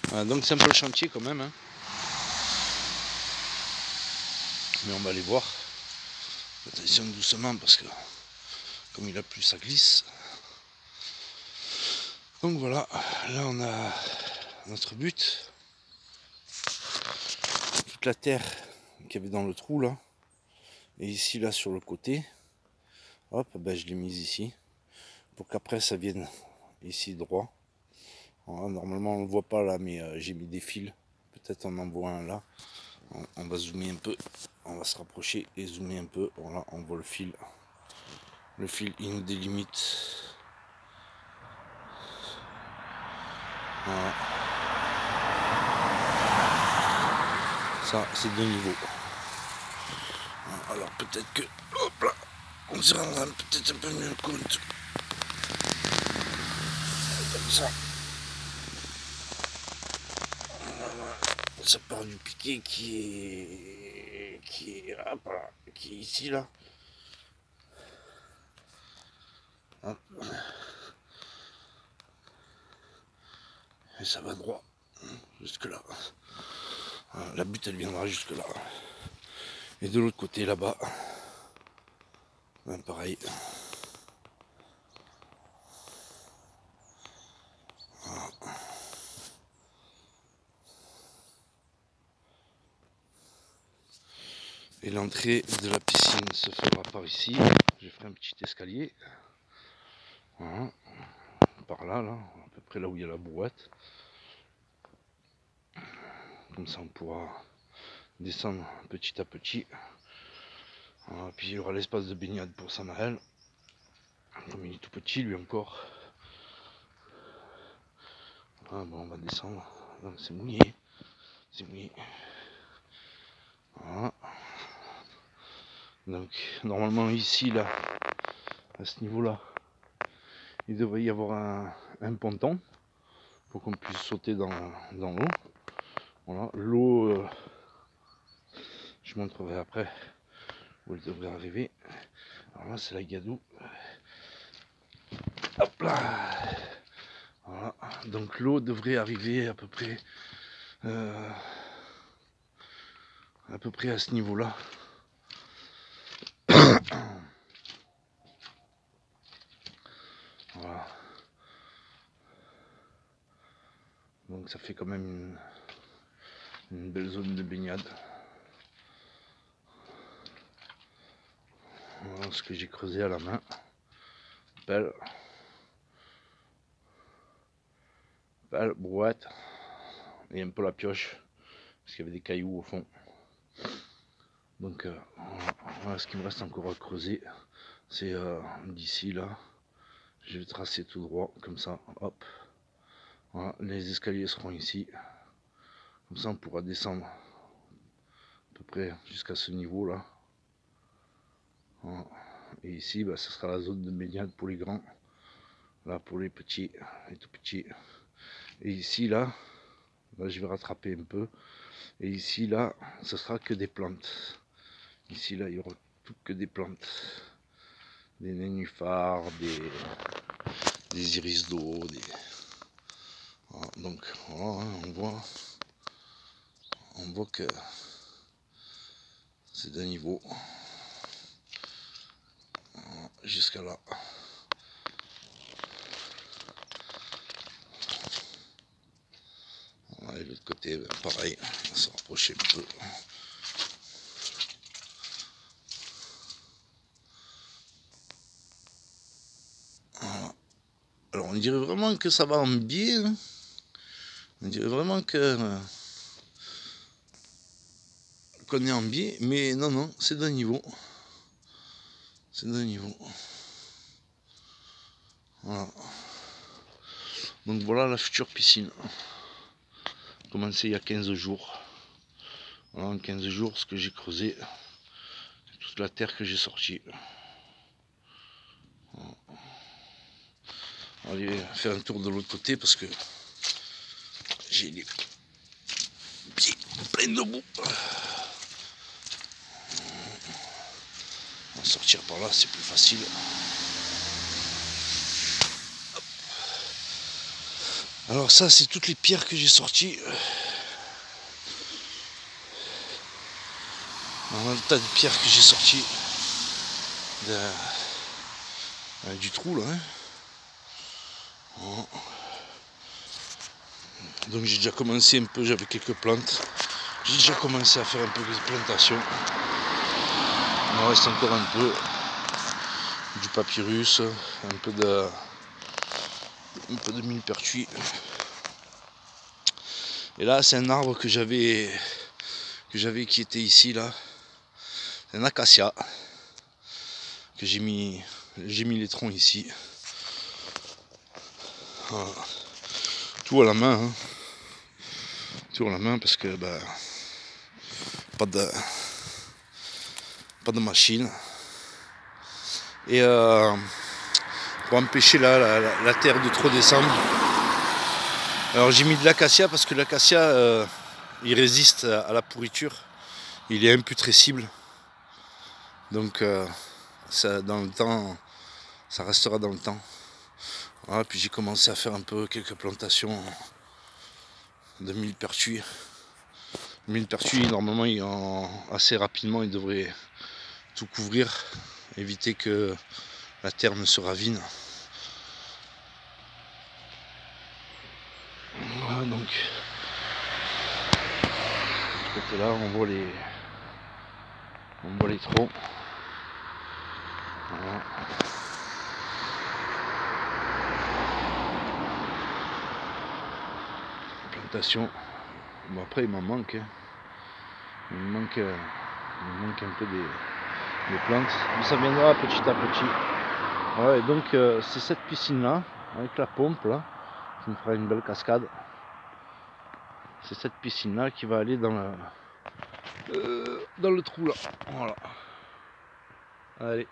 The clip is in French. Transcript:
Voilà, donc c'est un peu le chantier quand même, hein. Mais on va aller voir. Attention doucement parce que comme il a plu ça glisse. Donc voilà, là on a notre but. Toute la terre qu'il y avait dans le trou là. Et ici là sur le côté. Hop, ben, je l'ai mise ici. Pour qu'après ça vienne ici droit. Voilà, normalement on ne le voit pas là, mais j'ai mis des fils. Peut-être on en voit un là. On va zoomer un peu. On va se rapprocher et zoomer un peu. Voilà, on voit le fil. Le fil il nous délimite. Voilà. Ça c'est 2 niveaux. Alors peut-être que hop là, on se rendra peut-être un peu mieux compte. Comme ça. Voilà. Ça part du piquet qui est ici là. Hop. Et ça va droit jusque là. Voilà, la butte elle viendra jusque là. Et de l'autre côté là-bas, ben pareil. Voilà. Et l'entrée de la piscine se fera par ici. Je ferai un petit escalier. Voilà. Par là, à peu près là où il y a la brouette. Comme ça on pourra descendre petit à petit. Voilà. Puis il y aura l'espace de baignade pour Samael. Comme il est tout petit lui encore. Ah bon, on va descendre. C'est mouillé. C'est mouillé. Voilà. Donc normalement ici là, à ce niveau là, il devrait y avoir un ponton pour qu'on puisse sauter dans l'eau. Voilà, l'eau, je montrerai après où elle devrait arriver. Alors là c'est la Gadou. Hop là. Voilà, donc l'eau devrait arriver à peu près à ce niveau là. Voilà. Donc ça fait quand même une belle zone de baignade. Voilà ce que j'ai creusé à la main. Pelle, brouette et un peu la pioche parce qu'il y avait des cailloux au fond. Donc voilà ce qu'il me reste encore à creuser. C'est d'ici là. Je vais tracer tout droit comme ça. Hop. Voilà, les escaliers seront ici. Comme ça on pourra descendre à peu près jusqu'à ce niveau là. Voilà. Et ici bah, ce sera la zone de baignade pour les grands. Là pour les petits, les tout petits. Et ici là je vais rattraper un peu. Et ici là ce sera que des plantes. Ici là il y aura tout que des plantes. Des nénuphars, des iris d'eau, voilà, donc voilà, hein, on voit que c'est d'un niveau jusqu'à là. Voilà, et de l'autre côté, ben, pareil, on va se rapprocher un peu. Voilà. Alors on dirait vraiment que ça va en biais, hein. On dirait vraiment qu'on est en biais, mais non, non, c'est d'un niveau. C'est d'un niveau. Voilà. Donc voilà la future piscine. Commencé il y a 15 jours. Voilà, en 15 jours, ce que j'ai creusé, toute la terre que j'ai sortie. Voilà. On va aller faire un tour de l'autre côté parce que j'ai les pieds pleins de boue. On va sortir par là, c'est plus facile. Hop. Alors ça, c'est toutes les pierres que j'ai sorties. Un tas de pierres que j'ai sorties du trou là. Hein. Bon. Donc j'ai déjà commencé un peu, j'avais quelques plantes. J'ai déjà commencé à faire un peu de plantation. Il me reste encore un peu du papyrus, un peu de millepertuis. Et là c'est un arbre que j'avais qui était ici là. C'est un acacia que j'ai mis les troncs ici. Voilà. Tout à la main, hein. Tout à la main parce que bah, pas de machine. Et pour empêcher la terre de trop descendre. Alors j'ai mis de l'acacia parce que l'acacia il résiste à la pourriture. Il est imputrescible. Donc ça, dans le temps, ça restera dans le temps. Voilà, puis j'ai commencé à faire un peu quelques plantations de millepertuis. Millepertuis, normalement, assez rapidement, il devrait tout couvrir, éviter que la terre ne se ravine. Voilà, donc, de ce côté-là, on voit les troncs. Voilà. Plantation. Bon, après, il m'en manque. Hein. Il me manque un peu des plantes. Mais ça viendra petit à petit. Ouais, donc, c'est cette piscine-là, avec la pompe, là, qui me fera une belle cascade. C'est cette piscine-là qui va aller dans le trou, là. Voilà. Allez.